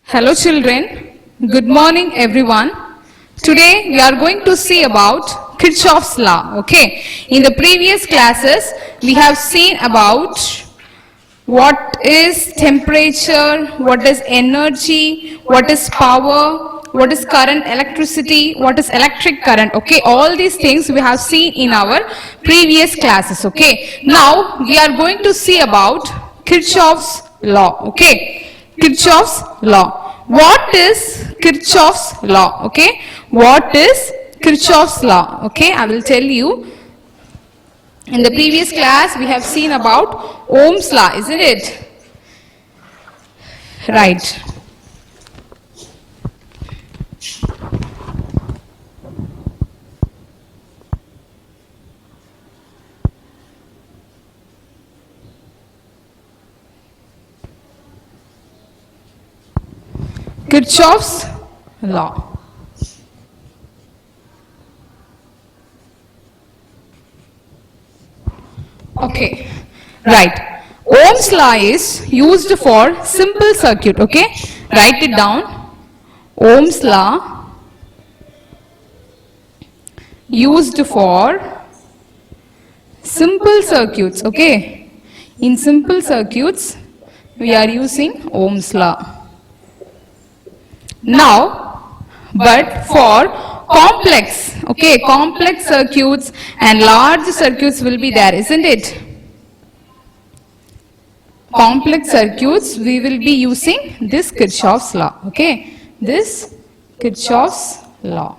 Hello children, good morning everyone. Today we are going to see about Kirchhoff's law. Okay, in the previous classes we have seen about what is temperature, what is energy, what is power, what is current, electricity, what is electric current. Okay, all these things we have seen in our previous classes. Okay, now we are going to see about Kirchhoff's law. Okay, Kirchhoff's law. What is Kirchhoff's law? Okay, what is Kirchhoff's law? Okay, I will tell you. In the previous class we have seen about Ohm's law, isn't it? Right. Kirchhoff's law. Okay, right. Ohm's law is used for simple circuit. Okay, write it down. Ohm's law used for simple circuits. Okay, in simple circuits we are using Ohm's law. Now, but for complex, okay, complex circuits and large circuits will be there, isn't it? Complex circuits, we will be using this Kirchhoff's law, okay, this Kirchhoff's law.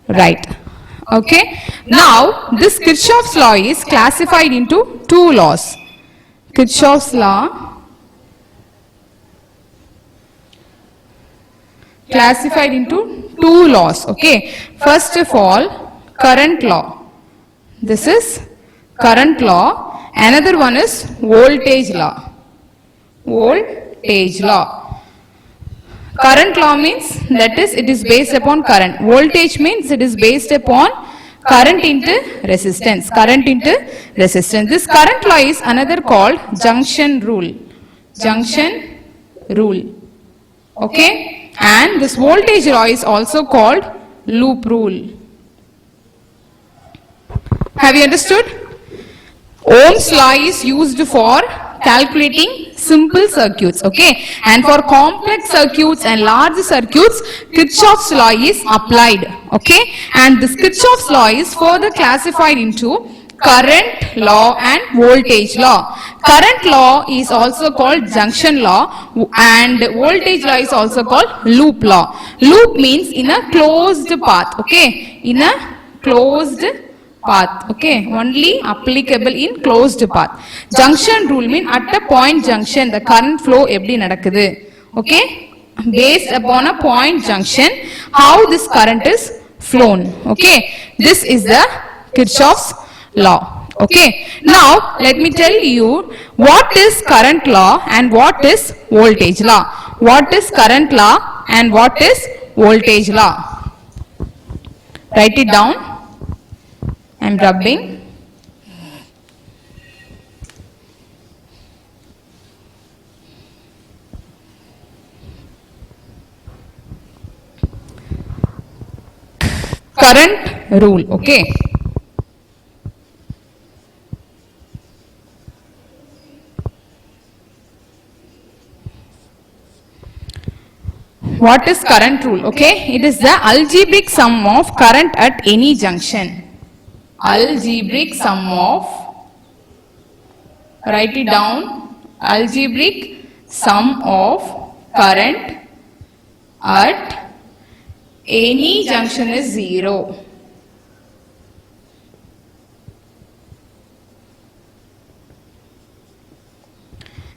Right, okay. Now, this Kirchhoff's law is classified into two laws. Kirchhoff's law classified into two laws. Okay, first of all, current law. This is current law. Another one is voltage law. Voltage law. Current law means that is it is based upon current. Voltage means it is based upon current into resistance. Current into resistance. This current law is another called junction rule. Junction rule. Okay. And this voltage law is also called loop rule. Have you understood? Ohm's law is used for calculating simple circuits, okay, and for complex circuits and large circuits Kirchhoff's law is applied, okay, and this Kirchhoff's law is further classified into current law and voltage law. Current law is also called junction law and voltage law is also called loop law. Loop means in a closed path, okay, in a closed path, okay, only applicable in closed path. Junction rule means at a point junction the current flow eppadi nadakudhu, okay, based upon a point junction how this current is flown, okay. This is the Kirchhoff's law. Okay, now let me tell you what is current law and what is voltage law. What is current law and what is voltage law? Write it down. I am rubbing. Current rule, okay. What is current rule? Okay, it is the algebraic sum of current at any junction. Algebraic sum of, write it down, algebraic sum of current at any junction is 0.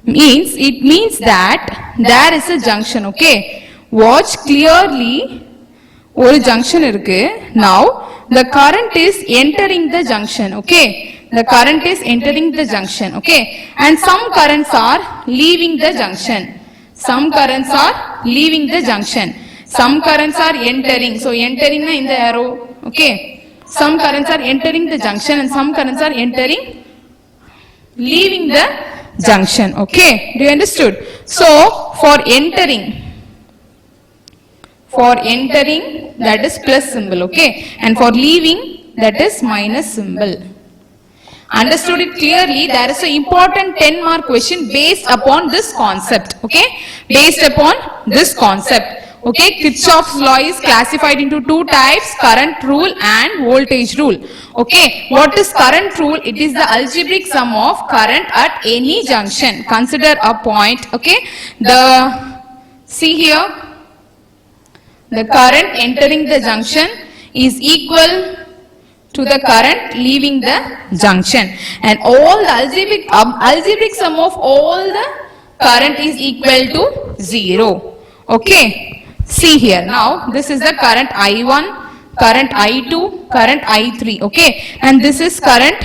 It means that there is a junction, okay. Watch clearly, one junction irukku. Now the current is entering the junction, okay. The current is entering the junction, okay, and some currents are leaving the junction. Some currents are leaving the junction. Some currents are entering. So entering in the arrow, okay. Some currents are entering the junction and some currents are entering, leaving the junction. Okay, do you understood? So for entering that is plus symbol, okay, and for leaving that is minus symbol. Understood it clearly? There is an important 10-mark question based upon this concept, okay, based upon this concept. Okay, Kirchhoff's law is classified into two types, current rule and voltage rule. Okay, what is current rule? It is the algebraic sum of current at any junction. Consider a point, okay, see here, the current entering the junction is equal to the current leaving the junction, and all the algebraic sum of all the current is equal to 0. Okay, see here, now this is the current I1, current I2, current I3, okay, and this is current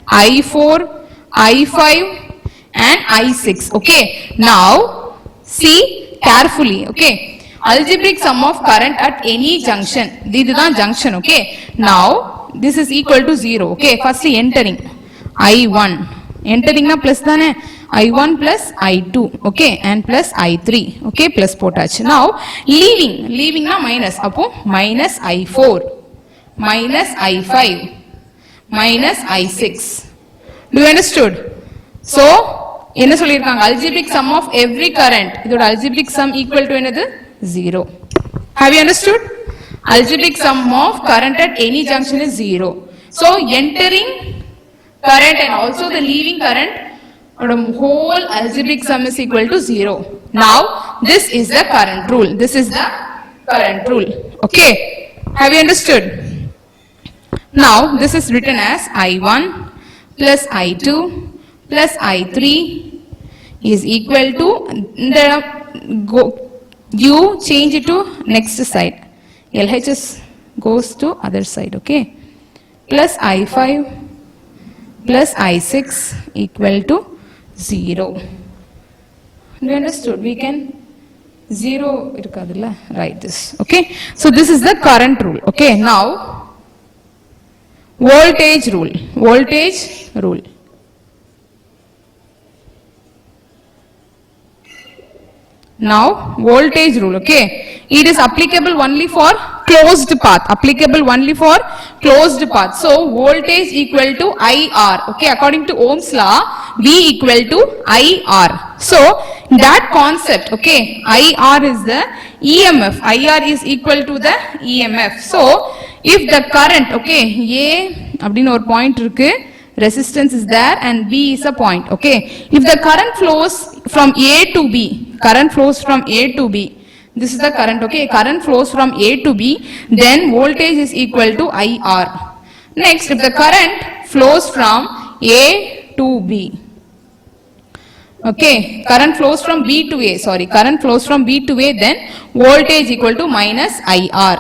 I4, I5 and I6. Okay, now see carefully, okay, algebraic sum of current at any junction, இதுதான் junction. Okay, now this is equal to 0. Okay, first entering I1, entering na plus தானே, I1 plus I2, okay, and plus I3, okay, plus potash. Now leaving na minus, appo minus I4, minus I5, minus I6. Do you understood? So என்ன சொல்லிருக்காங்க, algebraic sum of every current, இதோட algebraic sum equal to என்னது, 0. Have you understood? Algebraic sum of current at any junction is 0. So entering current and also the leaving current, whole algebraic sum is equal to 0. Now this is the current rule. This is the current rule. Okay, have you understood? Now this is written as I1 plus I2 plus I3 is equal to you change it to next side, LHS goes to other side, okay, plus I5 plus I6 equal to 0. Do you understood? We can 0 irukadilla, write this, okay. So this is the current rule. Okay, now voltage rule. Now voltage rule, okay, it is applicable only for closed path, so voltage equal to IR, okay, according to Ohm's law, V equal to IR. So that concept, okay, IR is the EMF, IR is equal to the EMF. So if the current, okay, A அப்படின ஒரு point இருக்கு, resistance is there and B is a point, okay, if the current flows from A to B, this is the current, okay, current flows from A to B, then voltage is equal to IR. Next, if the current flows from A to B, okay, current flows from B to A, then voltage equal to minus IR.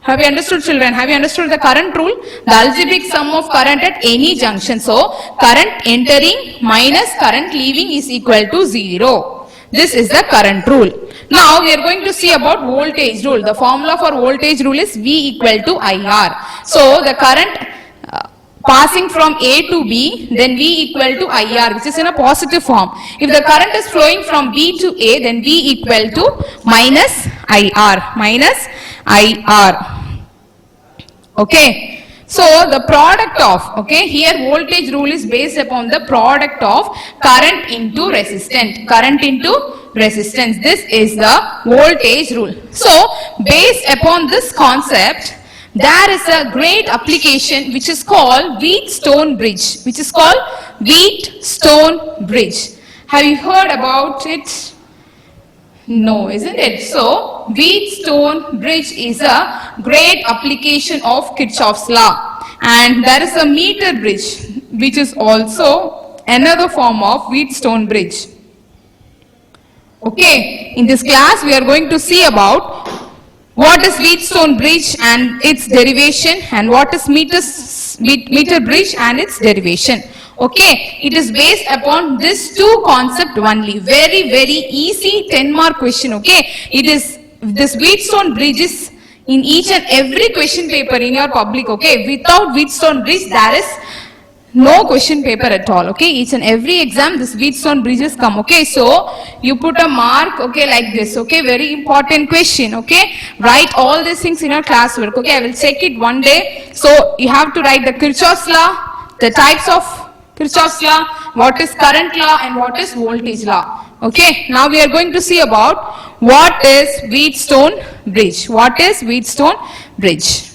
Have you understood, children? Have you understood the current rule? The algebraic sum of current at any junction. So current entering minus current leaving is equal to 0. This is the current rule. Now we are going to see about voltage rule. The formula for voltage rule is V equal to IR. So the current passing from A to B, then V equal to IR, which is in a positive form. If the current is flowing from B to A, then V equal to minus IR. Okay, so the product of, okay, here voltage rule is based upon the product of current into resistance. This is the voltage rule. So based upon this concept, there is a great application which is called Wheatstone bridge. Have you heard about it? No, isn't it? So Wheatstone bridge is a great application of Kirchhoff's law, and there is a meter bridge which is also another form of Wheatstone bridge. Okay, in this class we are going to see about what is Wheatstone bridge and its derivation, and what is meter bridge and its derivation. Okay, it is based upon this two concept only. Very easy 10-mark question. Okay, it is this Wheatstone bridge is in each and every question paper in your public. Okay, without Wheatstone bridge there is No question paper at all, okay? Each and every exam, this Wheatstone bridges come, okay? So, you put a mark, okay, like this, okay? Very important question, okay? Write all these things in your classwork, okay? I will check it one day. So, you have to write the Kirchhoff's law, the types of Kirchhoff's law, what is current law and what is voltage law, okay? Now, we are going to see about what is Wheatstone bridge. What is Wheatstone bridge?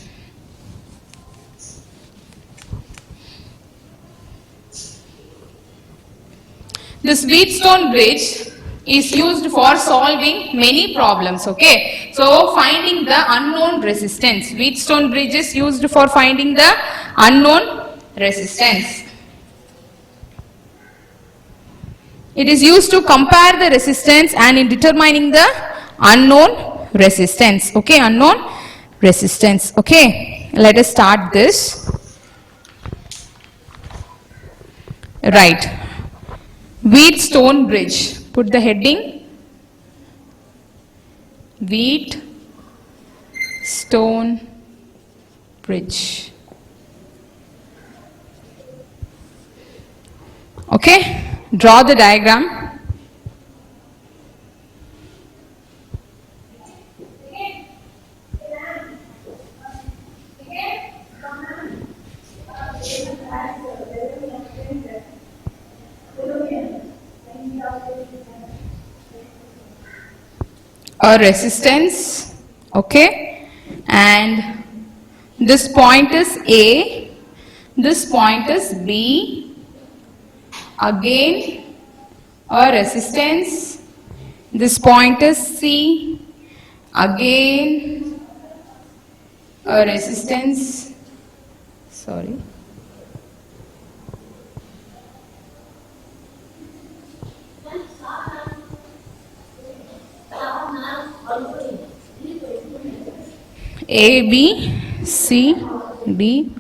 This Wheatstone bridge is used for solving many problems, okay? So, finding the unknown resistance. Wheatstone bridge is used for finding the unknown resistance. It is used to compare the resistance and in determining the unknown resistance, okay? Unknown resistance, okay? Let us start this. Right. Wheatstone bridge. Put the heading. Wheatstone bridge. Okay. Draw the diagram. A resistance, okay, and this point is A, this point is B, again a resistance, this point is C, again a resistance, sorry. A, B, C, D,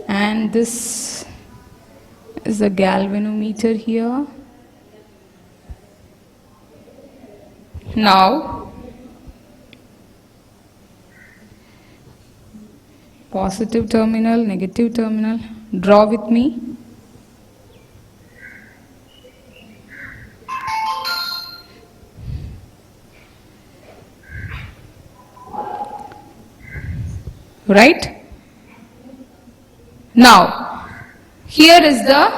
and this is the galvanometer here. Now, positive terminal, negative terminal, draw with me. Right? Now, here is the,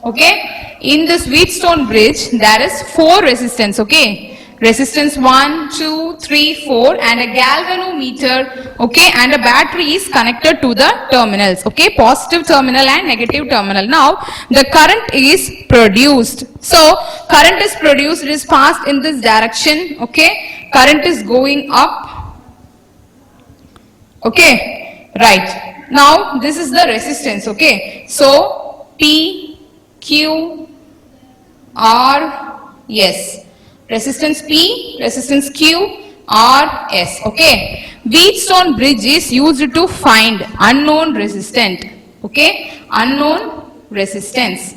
okay, in this Wheatstone bridge, there is 4 resistance, okay? Resistance 1, 2, 3, 4 and a galvanometer, okay, and a battery is connected to the terminals, okay, positive terminal and negative terminal. Now, the current is produced. So, current is produced, it is passed in this direction, okay, current is going up. Okay, right. Now, this is the resistance, okay. So, P, Q, R, S. Resistance P, resistance Q, R, S, okay. Wheatstone bridge is used to find unknown resistant, okay. Unknown resistance.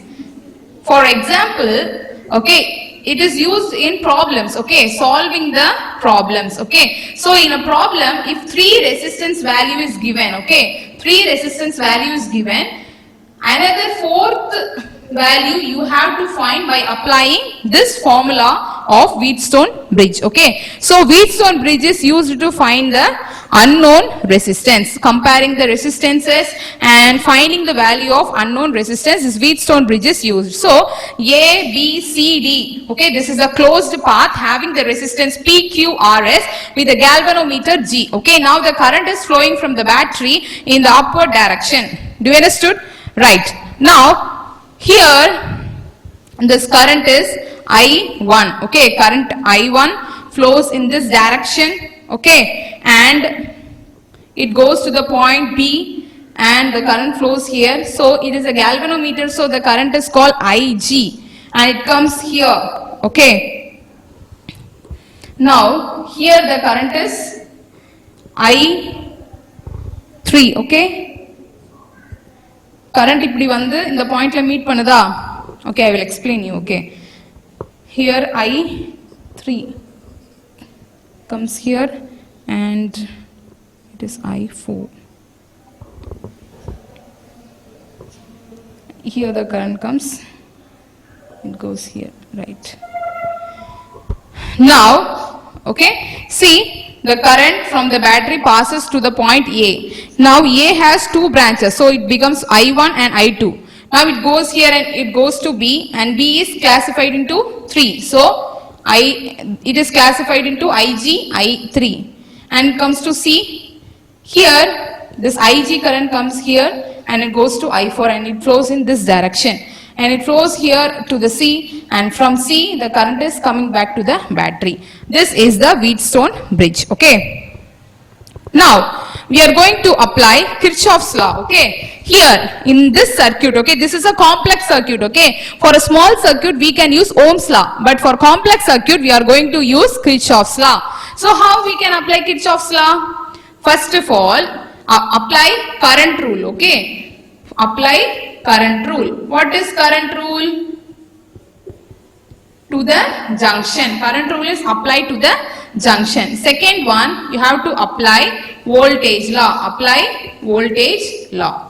For example, okay, it is used in problems, okay, solving the problems, okay. So, in a problem, if 3 resistance value is given, okay, 3 resistance value is given, another 4th value you have to find by applying this formula of Wheatstone bridge, okay. So, Wheatstone bridge is used to find the unknown resistance. Comparing the resistances and finding the value of unknown resistance is Wheatstone bridge is used. So, A, B, C, D, okay, this is a closed path having the resistance P, Q, R, S with a galvanometer G, okay. Now, the current is flowing from the battery in the upward direction. Do you understood? Right. Now, here this current is I1, okay, current I1 flows in this direction, okay, and it goes to the point B and the current flows here. So, it is a galvanometer, so the current is called IG and it comes here, okay. Now, here the current is I3, okay. Current இப்படி வந்து இந்த பாயிண்ட்ல meet பண்ணுதா, okay, I will explain you, okay. Here I3 comes here and it is I4. here the current comes, it goes here, right. Now, okay, see the current from the battery passes to the point A. Now A has two branches, so it becomes I1 and I2. Now it goes here and it goes to B, and B is classified into 3. So it is classified into IG, I3, and comes to C. Here this IG current comes here and it goes to I4 and it flows in this direction. And it flows here to the C, and from C the current is coming back to the battery. This is the Wheatstone bridge, okay. Now we are going to apply Kirchhoff's law, okay. Here in this circuit, okay, this is a complex circuit, okay. For a small circuit we can use Ohm's law, but for complex circuit we are going to use Kirchhoff's law. So how we can apply Kirchhoff's law? First of all, apply current rule, okay. Apply current rule. What is current rule? To the junction. Current rule is applied to the junction. Second one, you have to apply voltage law. Apply voltage law.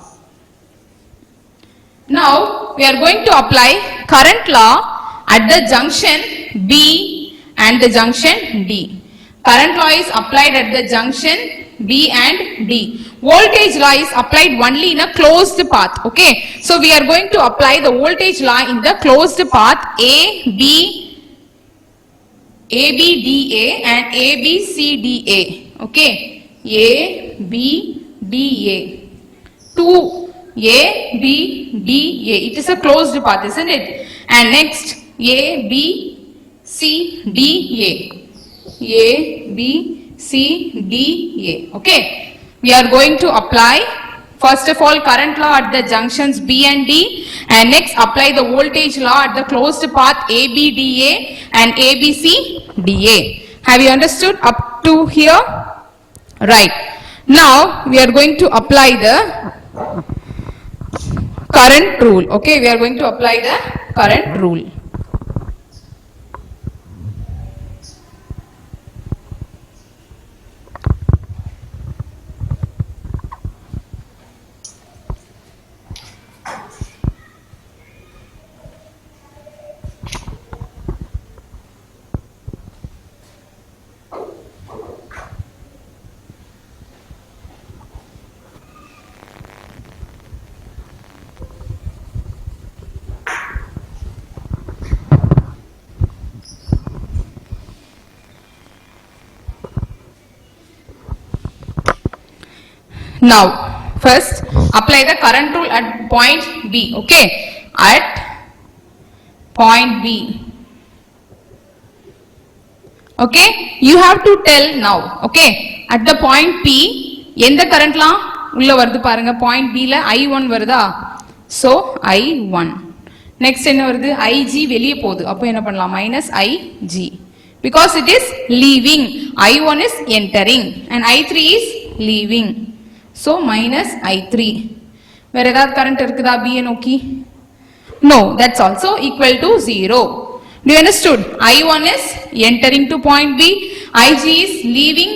Now we are going to apply current law at the junction B and the junction D. Current law is applied at the junction B and D. Voltage law is applied only in a closed path, okay. So we are going to apply the voltage law in the closed path AB, ABDA and ABCDA, okay. ABDA. 2ABDA. It is a closed path, isn't it? And next ABCDA. ABCDA, okay. We are going to apply first of all current law at the junctions B and D, and next apply the voltage law at the closed path ABDA and ABCDA. Have you understood up to here? Right. Now we are going to apply the current rule, okay. We are going to apply the current rule. Now first apply the current rule at point B, okay. At point B, okay, you have to tell now, okay. At the point P, எந்த current law உள்ள வருது பாருங்க. point B ல I1 வருதா, so I1. next என்ன வருது, IG வெளியே போகுது, அப்போ என்ன பண்ணலாம், minus IG, because it is leaving. I1 is entering and I3 is leaving, so minus I3. வேற ஏதாவது current இருக்குதா B யை நோக்கி? No, that's also equal to 0. Do you understood? I1 is entering to point B, IG is leaving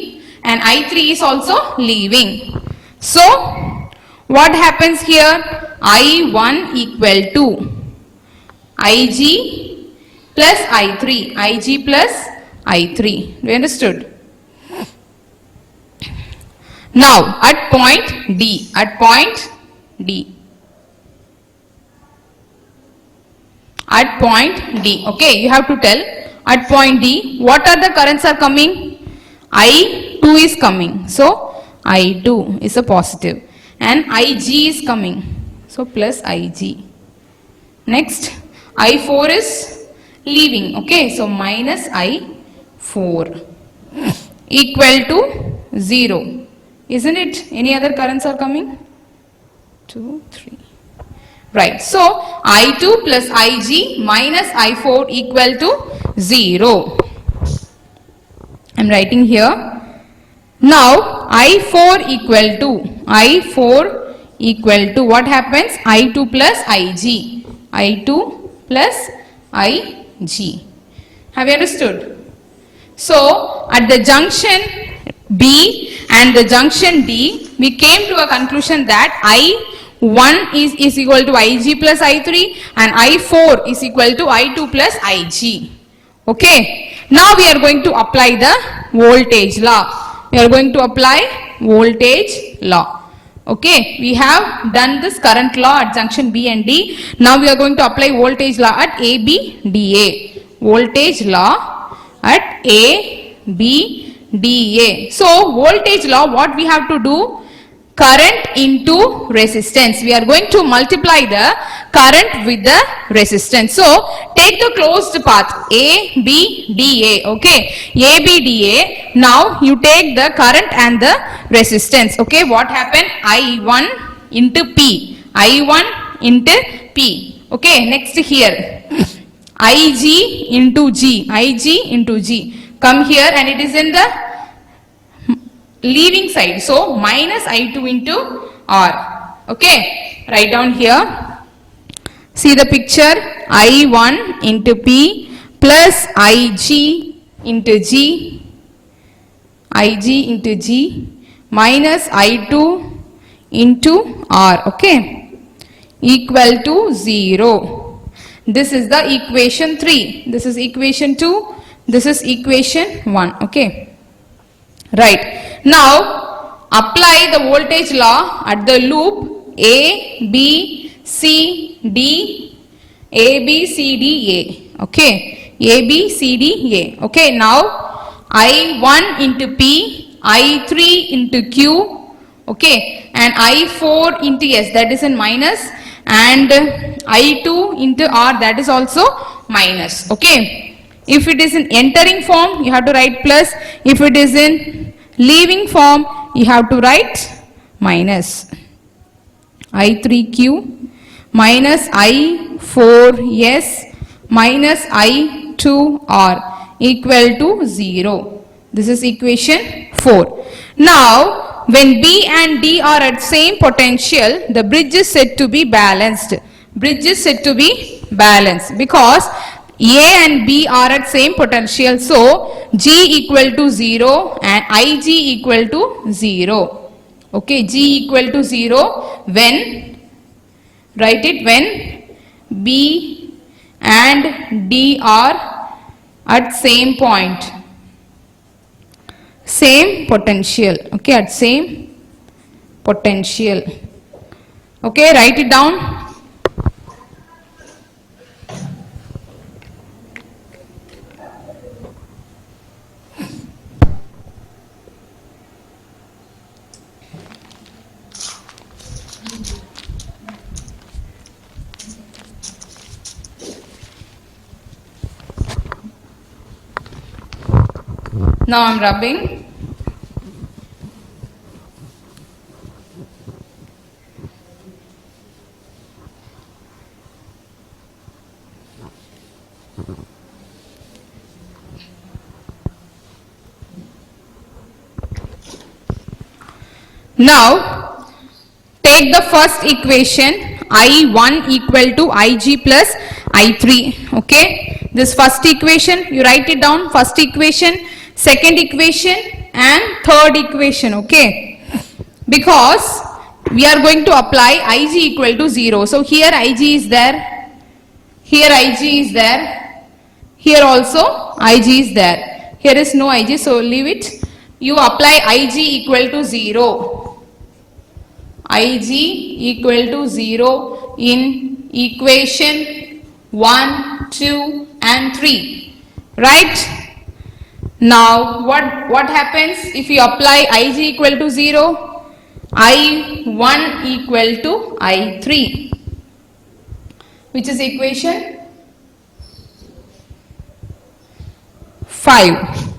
and I3 is also leaving. So what happens here? I1 equal to IG plus I3, IG plus I3. Do you understood? Now at point D, at point D, at point D, okay, you have to tell at point D what are the currents are coming. I2 is coming, so I2 is a positive, and IG is coming, so plus IG. Next I4 is leaving, okay, so minus I4 equal to 0, isn't it? Any other currents are coming? 2, 3. Right, so I2 plus IG minus I4 equal to 0. I am writing here. Now I4 equal to what happens? I2 plus IG, I2 plus IG. Have you understood? So at the junction B and the junction D, we came to a conclusion that I1 I1 is equal to Ig plus I3 and I4 is equal to I2 plus Ig. Okay. Now we are going to apply the voltage law. We are going to apply voltage law. Okay, we have done this current law at junction B and D. Now we are going to apply voltage law at A, B, D, A. Voltage law at A, B, D, A. So voltage law, what we have to do? Current into resistance. We are going to multiply the current with the resistance. So take the closed path A, B, D, A. Okay, A, B, D, A. Now you take the current and the resistance. Okay, what happened? I1 into P. I1 into P. Okay, next here. Ig into G. Ig into G. Come here and it is in the leaving side. So minus I2 into R. Okay, write down here. See the picture. I1 into P plus Ig into G. Ig into G minus I2 into R. Okay, equal to 0. This is the equation 3. This is equation 2. This is equation 1. Okay, right. Now apply the voltage law at the loop A, B, C, D, A, B, C, D, A. Okay, A, B, C, D, A. Okay, now I1 into P, I3 into Q, okay, and I4 into S, that is in minus, and I2 into R, that is also minus. Okay, if it is in entering form, you have to write plus. If it is in leaving form, you have to write minus. I3Q minus I4S minus I2R equal to 0. This is equation 4. Now, when B and D are at same potential, the bridge is said to be balanced. Bridge is said to be balanced because A and B are at same potential. So, G equal to 0 and Ig equal to 0. Okay, G equal to 0 when, write it, when B and D are at same point. Same potential. Okay, at same potential. Okay, write it down. Now I am rubbing. Now take the first equation, I1 equal to Ig plus I3. Okay, this first equation you write it down, first equation, second equation and third equation. Okay, because we are going to apply Ig equal to 0. So here Ig is there, here Ig is there, here also Ig is there. Here is no Ig, so leave it. You apply Ig equal to 0. Ig equal to 0 in equation 1, 2 and 3. Right? Now what happens if you apply Ig equal to 0? I1 equal to I3. Which is equation 5.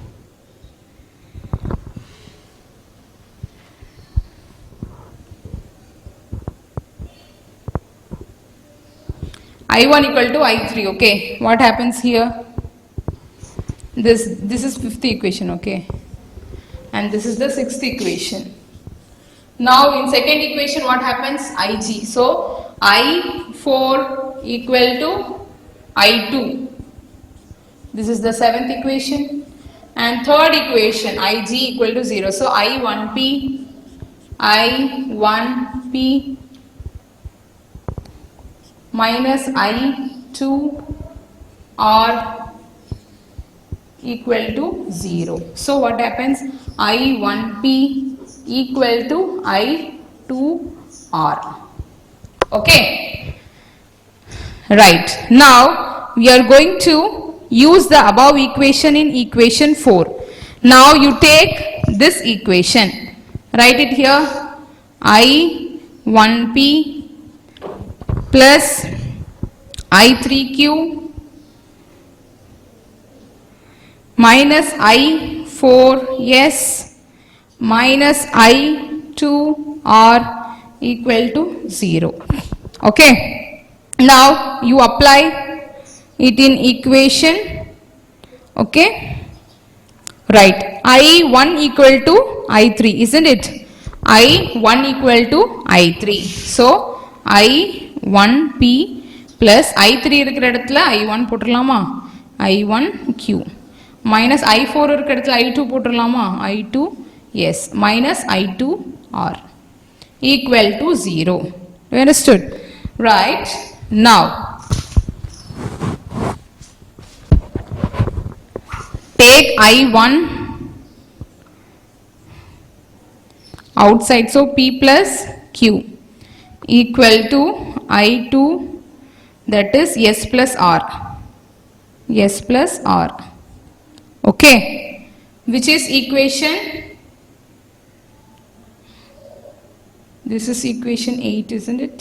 I1 equal to I3. Okay, what happens here? This is fifth equation. Okay, and this is the sixth equation. Now in second equation what happens? Ig. So I4 equal to I2. This is the seventh equation. And third equation, Ig equal to 0. So I1P minus I2R equal to 0. So what happens? I1P equal to I2R. Okay. Right. Now we are going to use the above equation in equation 4. Now you take this equation. Write it here. I1P plus I3Q minus I4S minus I2R equal to 0. Okay. Now you apply it in equation. Okay. Right. I1 equal to I3, isn't it? I1 equal to I3. So I1P plus I3 இருக்கிற இடத்துல I1 போட்டுடலாமா? I1Q minus I4 இருக்கிற இடத்துல I2 போட்டுடலாமா? I2S minus I2R equal to 0. You understood? Right. Now take I1 outside, so P plus Q equal to I2, that is S plus R. S plus R. Okay. Which is equation? This is equation 8, isn't it?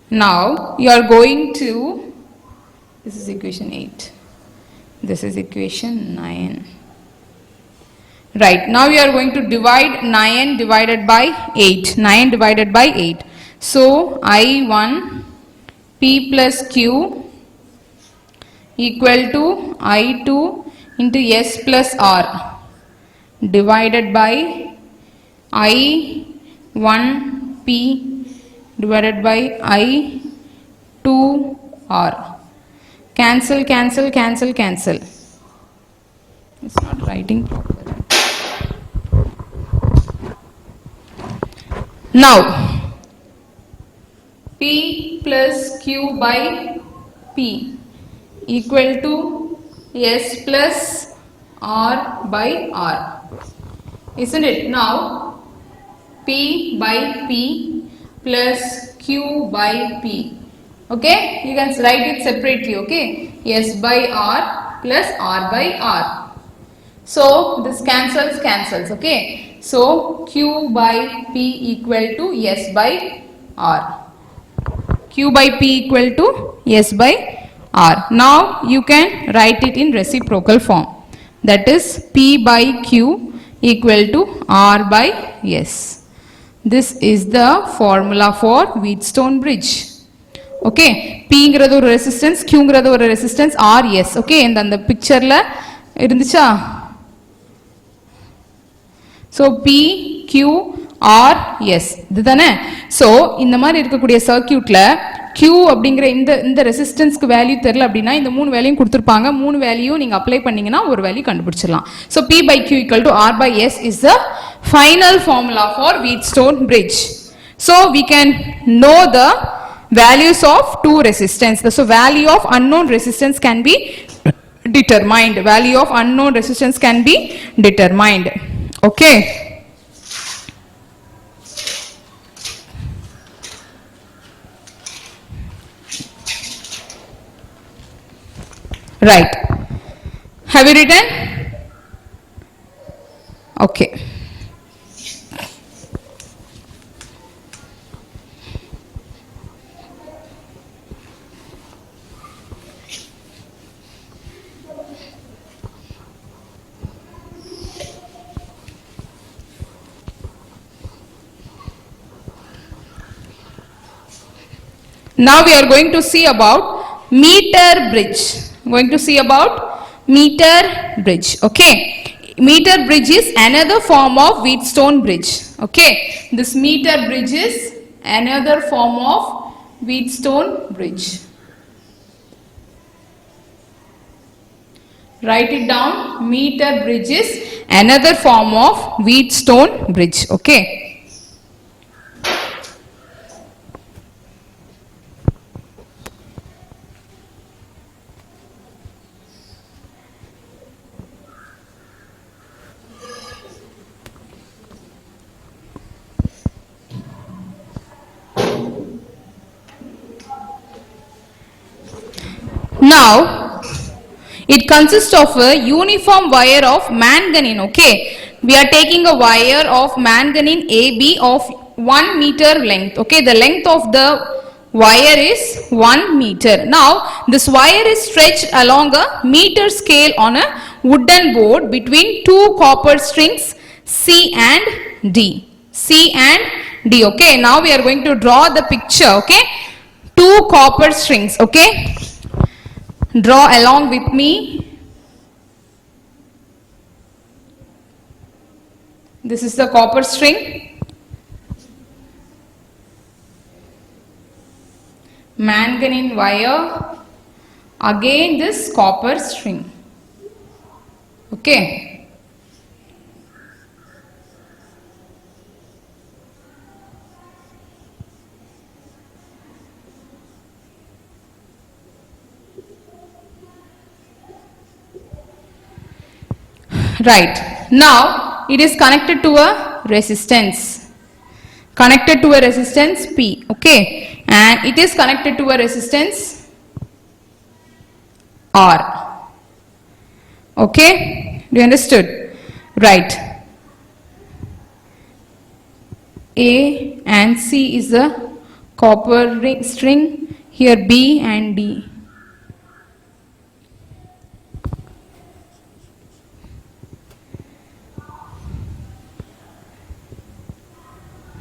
Now you are going to, this is equation 8, this is equation 9. Right, now we are going to divide 9 divided by 8, 9 divided by 8. So I1 P plus Q equal to I2 into S plus R divided by I1 P divided by I2R. Cancel, cancel, cancel, cancel. It's not writing properly. Now P plus Q by P equal to S plus R by R, isn't it? Now P by P plus Q by P. Okay, you can write it separately. Okay, S by R plus R by R. So this cancels. Okay, so Q by P equal to S by R. Q by P equal to S by R. Now you can write it in reciprocal form. That is P by Q equal to R by S. This is the formula for Wheatstone bridge. Okay, P ங்கிறது ஒரு resistance, Q ங்கிறது ஒரு resistance, R S. Okay, இந்த pictureல இருந்துச்சா? So P Q R S இதுதானே. So இந்த மாதிரி இருக்கக்கூடிய சர்க்யூட்ல Q அப்படிங்கிற இந்த ரெசிஸ்டன்ஸ்க்கு வேல்யூ தெரியல அப்படின்னா இந்த மூணு வேல்யூயும் கொடுத்துருப்பாங்க. மூணு வேல்யூ நீங்க அப்ளை பண்ணீங்கன்னா ஒரு வேல்யூ கண்டுபிடிச்சிடலாம். So P by Q equal to R by S is the final formula for Wheatstone bridge. So we can know the values of two resistance. So value of unknown resistance can be determined. Value of unknown resistance can be determined. Okay. Right. Have you written? Okay. Now we are going to see about meter bridge. Going to see about meter bridge. Okay, meter bridge is another form of Wheatstone bridge. Okay, this meter bridge is another form of Wheatstone bridge. Write it down. Meter bridge is another form of Wheatstone bridge. Okay. Now it consists of a uniform wire of manganese. Okay, we are taking a wire of manganese AB of 1 meter length. Okay, the length of the wire is 1 meter. Now this wire is stretched along a meter scale on a wooden board between two copper strings C and D. C and D. Okay, now we are going to draw the picture. Okay, two copper strings. Okay, draw along with me. This is the copper string. Manganese wire. Again this copper string. Okay. Right. Now it is connected to a resistance. Connected to a resistance P. Okay. And it is connected to a resistance R. Okay. Do you understood? Right. A and C is the copper string. Here B and D.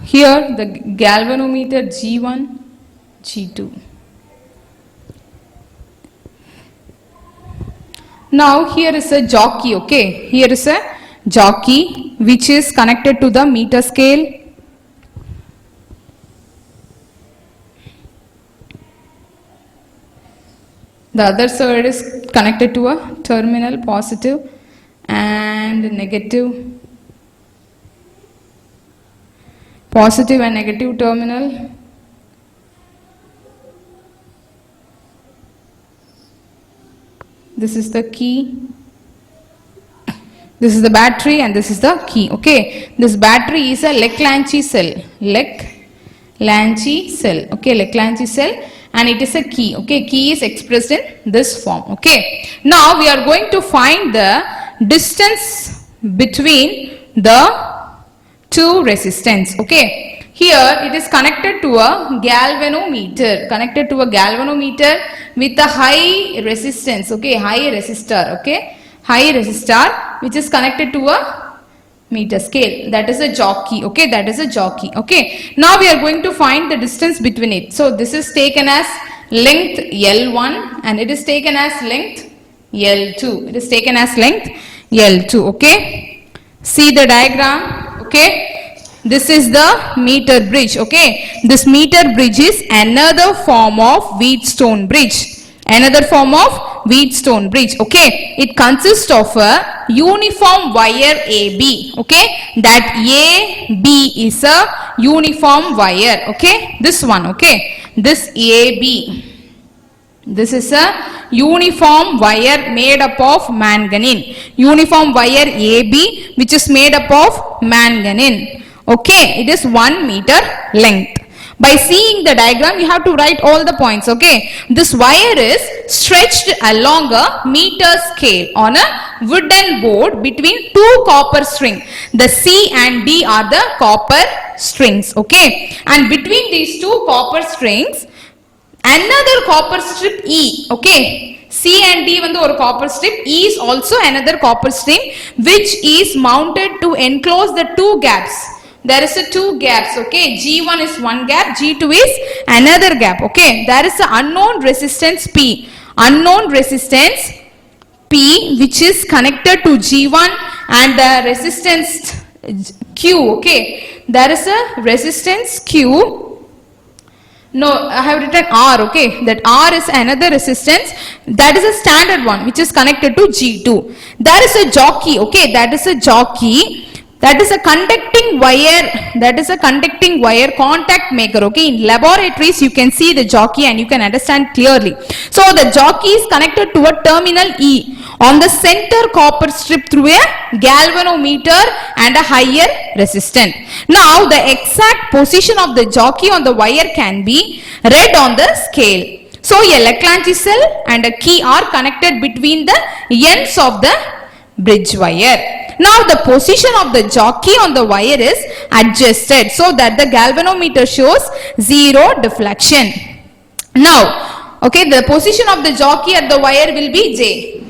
Here the galvanometer G1, G2. Now here is a jockey. Okay, here is a jockey which is connected to the meter scale. The other side is connected to a terminal positive and negative. Positive and negative terminal. This is the key. This is the battery and this is the key. Okay, this battery is a Leclanché cell. Leclanché cell. Okay, Leclanché cell, and it is a key. Okay, key is expressed in this form. Okay, now we are going to find the distance between the two resistance. Okay, here it is connected to a galvanometer. Connected to a galvanometer with a high resistance. Okay, high resistor. Okay, high resistor which is connected to a meter scale. That is a jockey. Okay, that is a jockey. Okay, now we are going to find the distance between it. So this is taken as length L1 and it is taken as length L2. It is taken as length L2. Okay, see the diagram. Okay, this is the meter bridge. Okay, this meter bridge is another form of Wheatstone bridge. Another form of Wheatstone bridge. Okay, it consists of a uniform wire AB. Okay, that AB is a uniform wire. Okay, this one. Okay, this AB. This is a uniform wire made up of manganese. Uniform wire AB which is made up of manganese. Okay, it is 1 meter length. By seeing the diagram, you have to write all the points. Okay, this wire is stretched along a meter scale on a wooden board between two copper strings. The C and D are the copper strings. Okay, and between these two copper strings, another copper strip E. Okay, C and D vandu or copper strip, E is also another copper string which is mounted to enclose the two gaps. There is a two gaps. Okay, G1 is one gap, G2 is another gap. Okay, there is a unknown resistance P. Unknown resistance P which is connected to G1 and the resistance Q. Okay, there is a resistance Q. No, I have written R. Okay, that R is another resistance. That is a standard one which is connected to G2. There is a jockey. Okay, that is a jockey. That is a conducting wire. That is a conducting wire contact maker. Okay, in laboratories you can see the jockey and you can understand clearly. So the jockey is connected to a terminal E on the center copper strip through a galvanometer and a higher resistance. Now the exact position of the jockey on the wire can be read on the scale. So a Leclanche cell and a key are connected between the ends of the bridge wire. Now the position of the jockey on the wire is adjusted so that the galvanometer shows zero deflection. Now, okay, the position of the jockey at the wire will be J.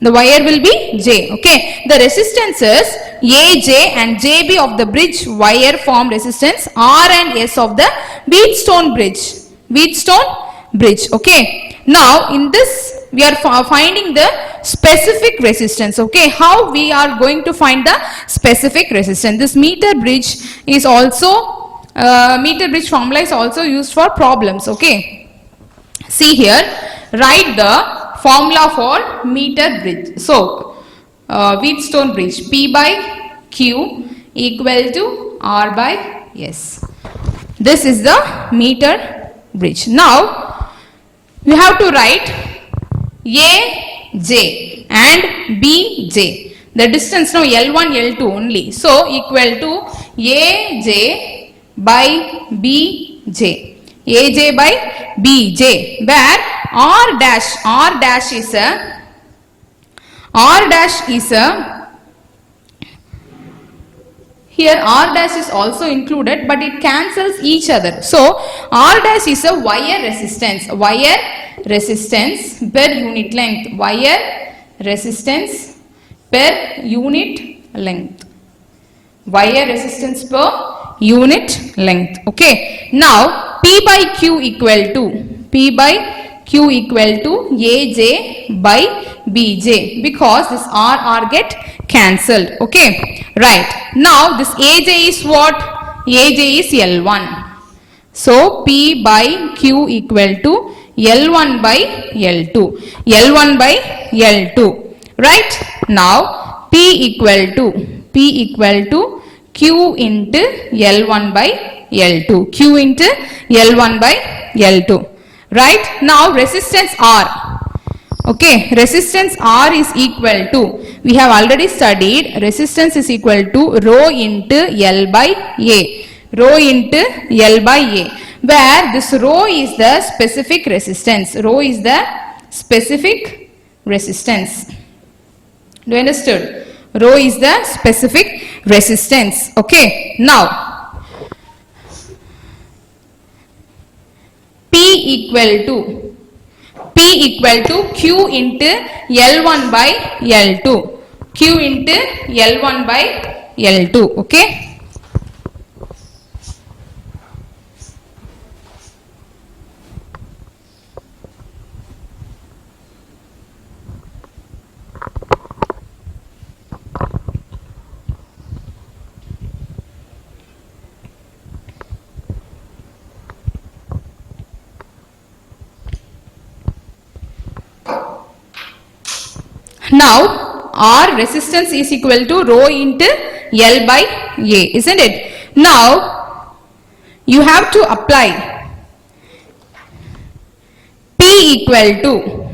The wire will be J. Okay, the resistances AJ and JB of the bridge wire form resistance R and S of the Wheatstone bridge. Wheatstone bridge. Okay, now in this we are finding the specific resistance. Okay, how we are going to find the specific resistance? This meter bridge is also meter bridge formula is also used for problems. Okay, see here, write the formula for meter bridge. So Wheatstone bridge, P by Q equal to R by S. This is the meter bridge. Now you have to write AJ and BJ. The distance now L1, L2 only. So equal to AJ by BJ. AJ by BJ, where R dash is here R dash is also included, but it cancels each other. So R dash is a wire resistance per unit length, wire resistance per unit length, wire resistance per unit length. Okay, now P by Q equal to AJ by BJ, because this R get cancelled. Okay, right. Now this AJ is what? AJ is L1. So P by Q equal to L1 by L2. L1 by L2. Right. Now P equal to Q into L1 by L2. Q into L1 by L2. Right. Now resistance R. Okay, resistance R is equal to, we have already studied, resistance is equal to rho into L by A. Rho into L by A, where this rho is the specific resistance. Rho is the specific resistance. Do you understood? Rho is the specific resistance. Okay, now P equal to Q into L1 by L2. Q into L1 by L2. Okay. Now R resistance is equal to rho into L by A, isn't it? Now you have to apply P equal to,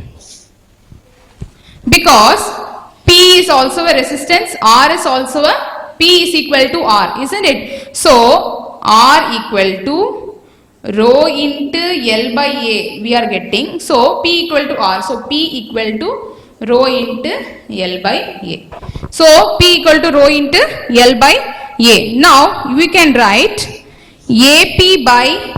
because P is also a resistance, R is also a, P is equal to R, isn't it? So R equal to rho into L by A we are getting. So P equal to R. So P equal to rho into L by A. So P equal to rho into L by A. Now we can write AP by,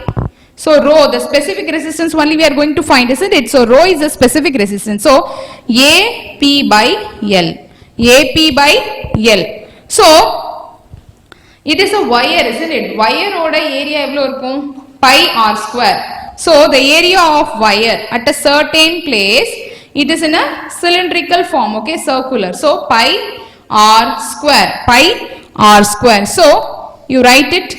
so rho, the specific resistance only we are going to find, isn't it? So rho is the specific resistance. So AP by L. AP by L. So it is a wire, isn't it? Wire oda area evlo irukum? Pi R square. So the area of wire at a certain place, it is in a cylindrical form, okay, circular. So pi R square, pi R square. So you write it,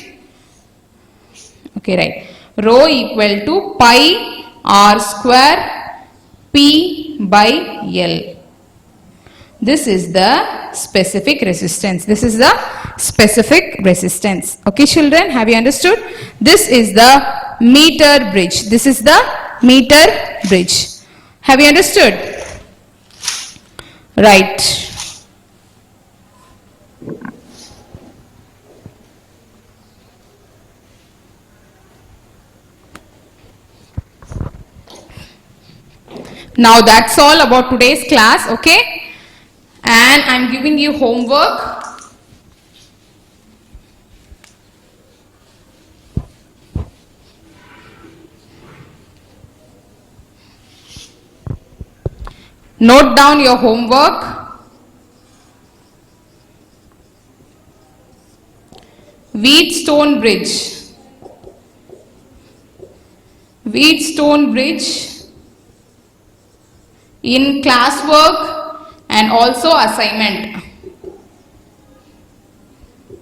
okay, right. Rho equal to pi R square P by L. This is the specific resistance. This is the specific resistance. Okay, children, have you understood? This is the meter bridge. This is the meter bridge. Have you understood? Right. Now that's all about today's class, okay? And I'm giving you homework. Note down your homework. Wheatstone Bridge. Wheatstone Bridge in classwork and also assignment.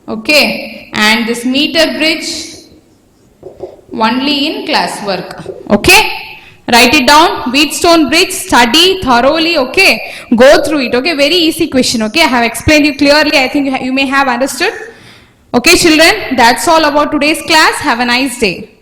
Okay, and this meter bridge only in classwork. Okay, write it down. Wheatstone Bridge, study thoroughly. Okay, go through it. Okay, very easy question. Okay, I have explained you clearly. I think you may have understood. Okay, children, that's all about today's class. Have a nice day.